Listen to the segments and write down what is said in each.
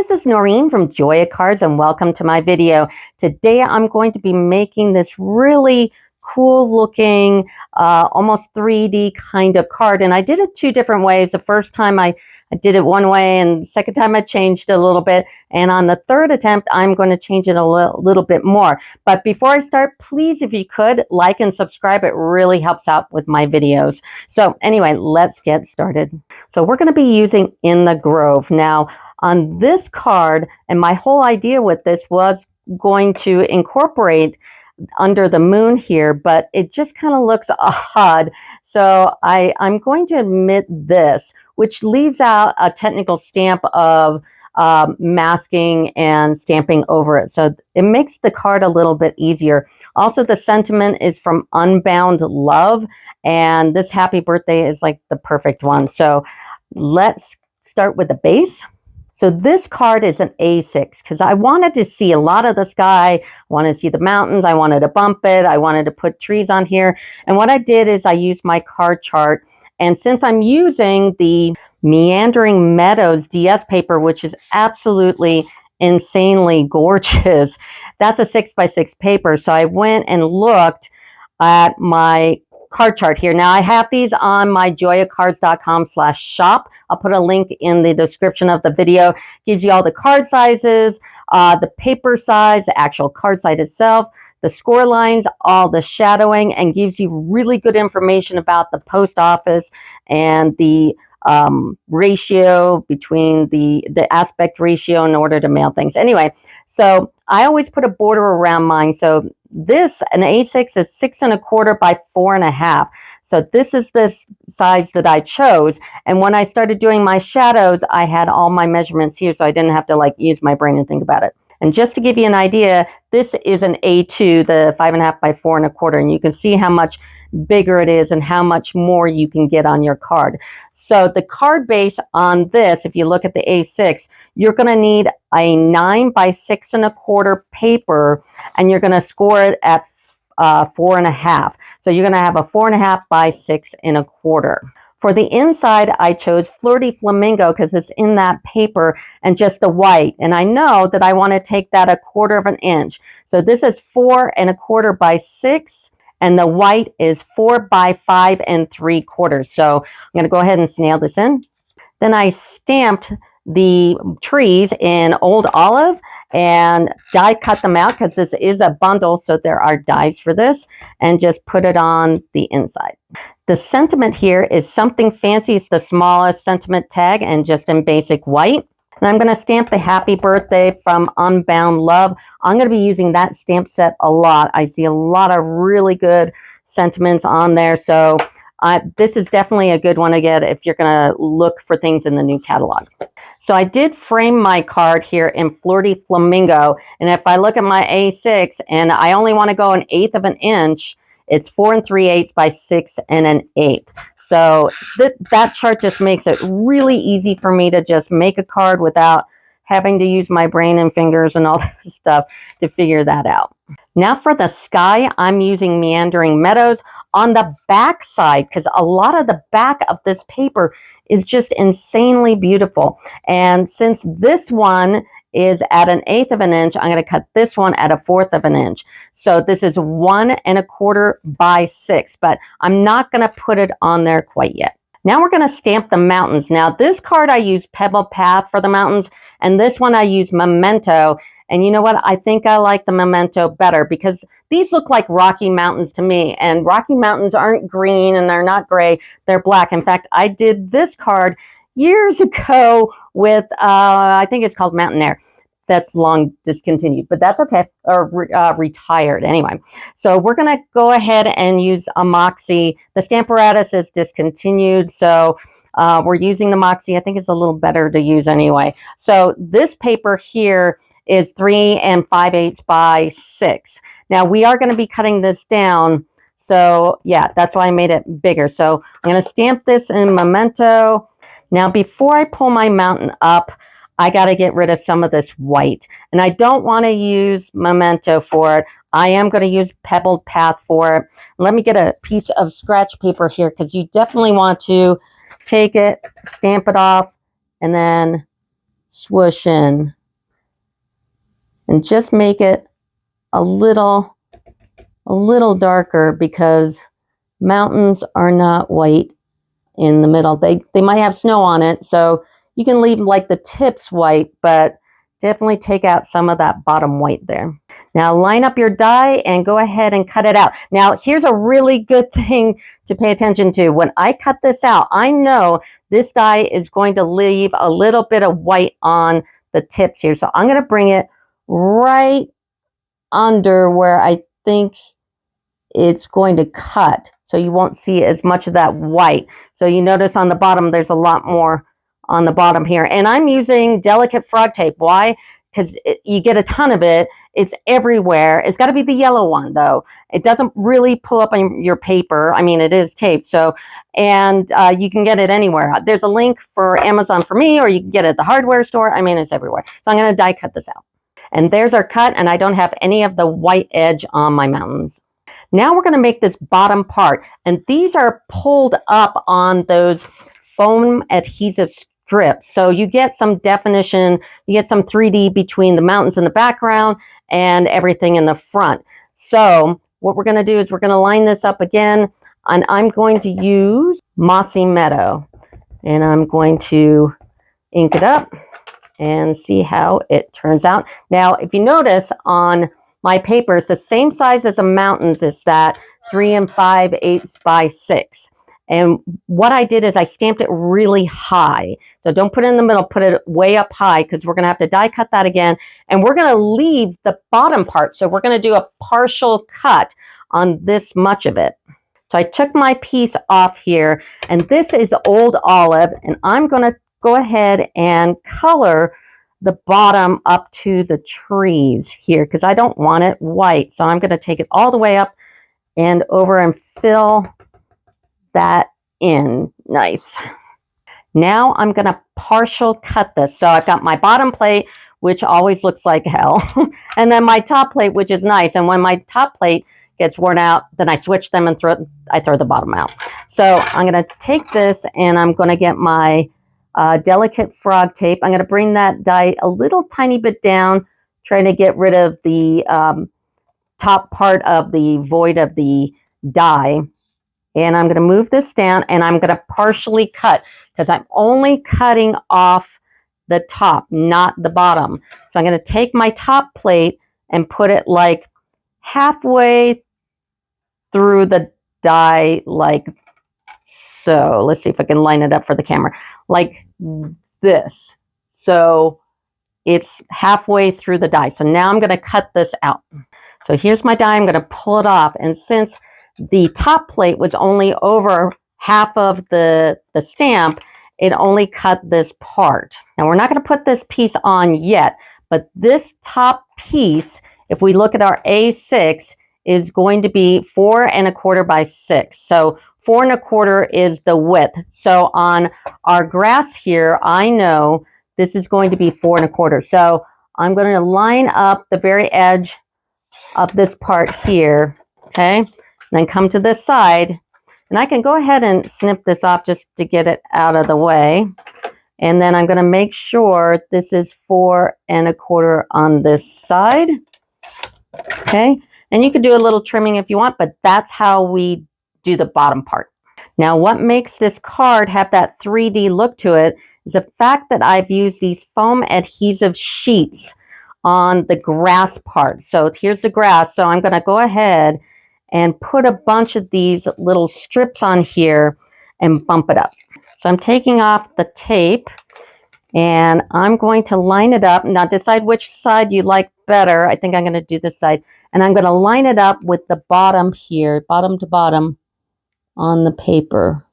this is Noreen from Joya Cards and welcome to my video. Today I'm going to be making this really cool looking, almost 3D kind of card, and I did it two different ways. The first time I did it one way, and the second time I changed it a little bit, and on the third attempt I'm going to change it a little bit more. But before I start, please, if you could, like and subscribe. It really helps out with my videos. So anyway, let's get started. So we're going to be using In the Grove. Now, on this card, and my whole idea with this was going to incorporate under the moon here, but it just kind of looks odd. So I'm going to omit this, which leaves out a technical stamp of masking and stamping over it. So it makes the card a little bit easier. Also, the sentiment is from Unbound Love, and this happy birthday is like the perfect one. So let's start with the base. So this card is an A6 because I wanted to see a lot of the sky. I wanted to see the mountains. I wanted to bump it. I wanted to put trees on here. And what I did is I used my card chart. And since I'm using the Meandering Meadows DS paper, which is absolutely insanely gorgeous, that's a 6x6 paper. So I went and looked at my card chart here. Now I have these on my joyacards.com/shop. I'll put a link in the description of the video. Gives you all the card sizes, the paper size, the actual card size itself, the score lines, all the shadowing, and gives you really good information about the post office and the ratio between the aspect ratio in order to mail things. Anyway, so I always put a border around mine. So this, an A6, is 6 1/4 by 4 1/2. So this is the size that I chose. And when I started doing my shadows, I had all my measurements here, so I didn't have to like use my brain and think about it. And just to give you an idea, this is an A2, the 5 1/2 by 4 1/4, and you can see how much bigger it is and how much more you can get on your card. So the card base on this, if you look at the A6, you're going to need a 9 by 6 1/4 paper, and you're going to score it at 4 1/2. So you're going to have a 4 1/2 by 6 1/4. For the inside, I chose Flirty Flamingo because it's in that paper and just the white. And I know that I want to take that 1/4 inch. So this is 4 1/4 by 6. And the white is 4 by 5 3/4. So I'm going to go ahead and nail this in. Then I stamped the trees in Old Olive and die cut them out because this is a bundle, so there are dies for this, and just put it on the inside. The sentiment here is Something Fancy. It's the smallest sentiment tag and just in basic white. And I'm going to stamp the happy birthday from Unbound Love. I'm going to be using that stamp set a lot. I see a lot of really good sentiments on there. So this is definitely a good one to get if you're going to look for things in the new catalog. So I did frame my card here in Flirty Flamingo. And if I look at my A6 and I only want to go 1/8 inch, it's 4 3/8 by 6 1/8. So that chart just makes it really easy for me to just make a card without having to use my brain and fingers and all that stuff to figure that out. Now for the sky, I'm using Meandering Meadows on the back side because a lot of the back of this paper is just insanely beautiful. And since this one is at 1/8 inch, I'm going to cut this one at 1/4 inch. So this is 1 1/4 by 6, but I'm not going to put it on there quite yet. Now we're going to stamp the mountains. Now this card I use Pebble Path for the mountains, and this one I use Memento. And you know what? I think I like the Memento better because these look like Rocky Mountains to me, and Rocky Mountains aren't green and they're not gray, they're black. In fact, I did this card years ago with, I think it's called Mountain Air. That's long discontinued, but that's okay, or retired anyway. So we're going to go ahead and use a Moxie. The Stamparatus is discontinued, so we're using the Moxie. I think it's a little better to use anyway. So this paper here is 3 5/8 by 6. Now we are going to be cutting this down, so yeah, that's why I made it bigger. So I'm going to stamp this in Memento. Now before I pull my mountain up, I got to get rid of some of this white. And I don't want to use Memento for it. I am going to use Pebbled Path for it. Let me get a piece of scratch paper here because you definitely want to take it, stamp it off, and then swoosh in and just make it a little darker, because mountains are not white in the middle. They might have snow on it, so you can leave like the tips white, but definitely take out some of that bottom white there. Now line up your die and go ahead and cut it out. Now here's a really good thing to pay attention to. When I cut this out, I know this die is going to leave a little bit of white on the tips here. So I'm going to bring it right under where I think it's going to cut, so you won't see as much of that white. So you notice on the bottom there's a lot more on the bottom here, and I'm using delicate frog tape. Why? Because you get a ton of it. It's everywhere. It's got to be the yellow one though. It doesn't really pull up on your paper. I mean, it is tape, so, and you can get it anywhere. There's a link for Amazon for me, or you can get it at the hardware store. I mean, it's everywhere. So I'm going to die cut this out. And there's our cut, and I don't have any of the white edge on my mountains. Now we're going to make this bottom part, and these are pulled up on those foam adhesive strips. So you get some definition, you get some 3D between the mountains in the background and everything in the front. So what we're going to do is we're going to line this up again, and I'm going to use Mossy Meadow, and I'm going to ink it up and see how it turns out. Now, if you notice on my paper, it's the same size as the mountains. It's that 3 5/8 by 6. And what I did is I stamped it really high. So don't put it in the middle, put it way up high, because we're going to have to die cut that again. And we're going to leave the bottom part. So we're going to do a partial cut on this much of it. So I took my piece off here, and this is Old Olive, and I'm going to go ahead and color the bottom up to the trees here, because I don't want it white. So I'm going to take it all the way up and over and fill that in nice. Now I'm going to partial cut this. So I've got my bottom plate, which always looks like hell, and then my top plate, which is nice. And when my top plate gets worn out, then I switch them and I throw the bottom out. So I'm going to take this, and I'm going to get my delicate frog tape. I'm going to bring that die a little tiny bit down, trying to get rid of the top part of the void of the die. And I'm going to move this down, and I'm going to partially cut, because I'm only cutting off the top, not the bottom. So I'm going to take my top plate and put it like halfway through the die, like so. Let's see if I can line it up for the camera. Like this. So it's halfway through the die. So now I'm going to cut this out. So here's my die. I'm going to pull it off. And since the top plate was only over half of the stamp, it only cut this part. Now we're not going to put this piece on yet, but this top piece, if we look at our A6, is going to be 4 1/4 by 6. So 4 1/4 is the width. So on our grass here, I know this is going to be 4 1/4. So I'm going to line up the very edge of this part here, okay? And then come to this side, and I can go ahead and snip this off just to get it out of the way. And then I'm going to make sure this is 4 1/4 on this side, okay? And you could do a little trimming if you want, but that's how we do the bottom part. Now, what makes this card have that 3D look to it is the fact that I've used these foam adhesive sheets on the grass part. So here's the grass. So I'm going to go ahead and put a bunch of these little strips on here and bump it up. So I'm taking off the tape, and I'm going to line it up. Now decide which side you like better. I think I'm going to do this side. And I'm going to line it up with the bottom here, bottom to bottom on the paper.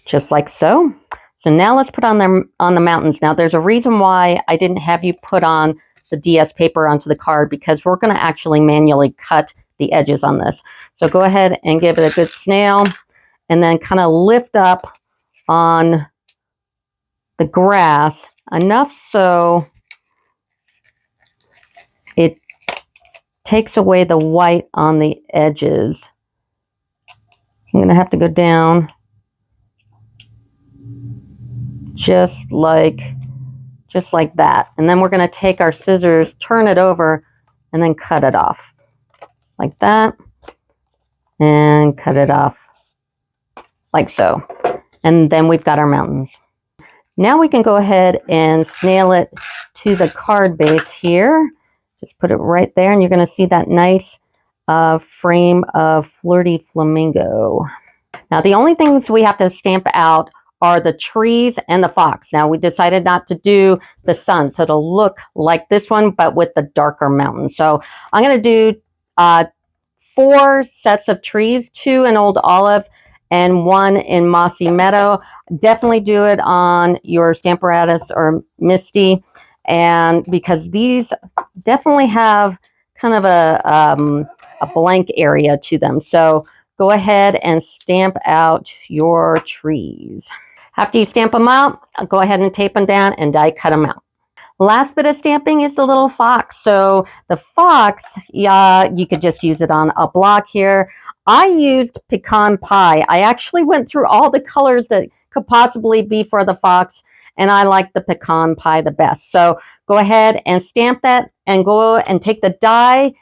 Just like so. So now let's put on the mountains. Now there's a reason why I didn't have you put on the DS paper onto the card, because we're going to actually manually cut the edges on this. So go ahead and give it a good snail, and then kind of lift up on the grass enough so it takes away the white on the edges. I'm going to have to go down just like that. And then we're going to take our scissors, turn it over, and then cut it off like that, and cut it off like so. And then we've got our mountains. Now we can go ahead and snail it to the card base here. Just put it right there, and you're going to see that nice frame of Flirty Flamingo. Now the only things we have to stamp out are the trees and the fox. Now we decided not to do the sun, so it'll look like this one, but with the darker mountain. So I'm going to do 4 sets of trees, 2 in Old Olive and 1 in Mossy Meadow. Definitely do it on your Stamparatus or Misty, and because these definitely have kind of a blank area to them. So go ahead and stamp out your trees. After you stamp them out, go ahead and tape them down and die cut them out. Last bit of stamping is the little fox. So the fox, you could just use it on a block here. I used pecan pie. I actually went through all the colors that could possibly be for the fox, and I like the pecan pie the best. So go ahead and stamp that and go and take the die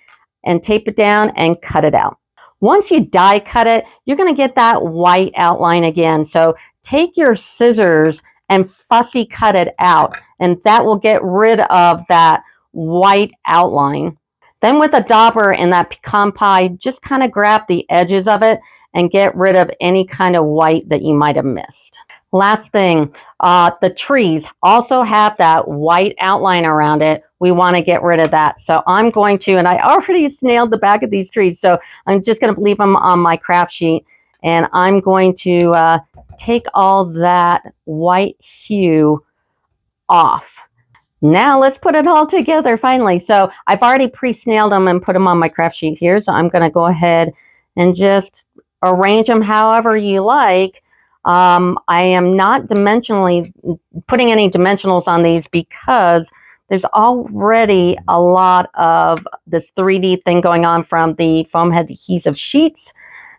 and tape it down and cut it out. Once you die cut it, you're going to get that white outline again. So take your scissors and fussy cut it out, and that will get rid of that white outline. Then with a dauber and that pecan pie, just kind of grab the edges of it and get rid of any kind of white that you might have missed. Last thing, the trees also have that white outline around it. We want to get rid of that. So I'm going to, and I already snailed the back of these trees, so I'm just going to leave them on my craft sheet, and I'm going to take all that white hue off. Now let's put it all together finally. So I've already pre-snailed them and put them on my craft sheet here. So I'm going to go ahead and just arrange them however you like. I am not putting any dimensionals on these because there's already a lot of this 3D thing going on from the foam adhesive sheets.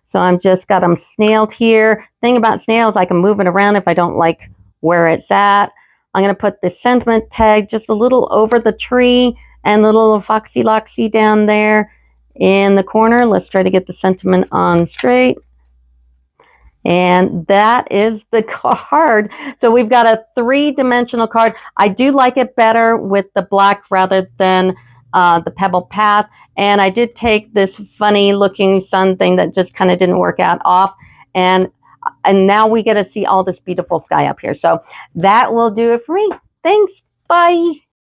So I'm just got them snailed here. Thing about snails, I can move it around if I don't like where it's at. I'm going to put the sentiment tag just a little over the tree and the little foxy loxy down there in the corner. Let's try to get the sentiment on straight. And that is the card. So we've got a 3-dimensional card. I do like it better with the black rather than the pebble path. And I did take this funny looking sun thing that just kind of didn't work out off. And now we get to see all this beautiful sky up here. So that will do it for me. Thanks. Bye.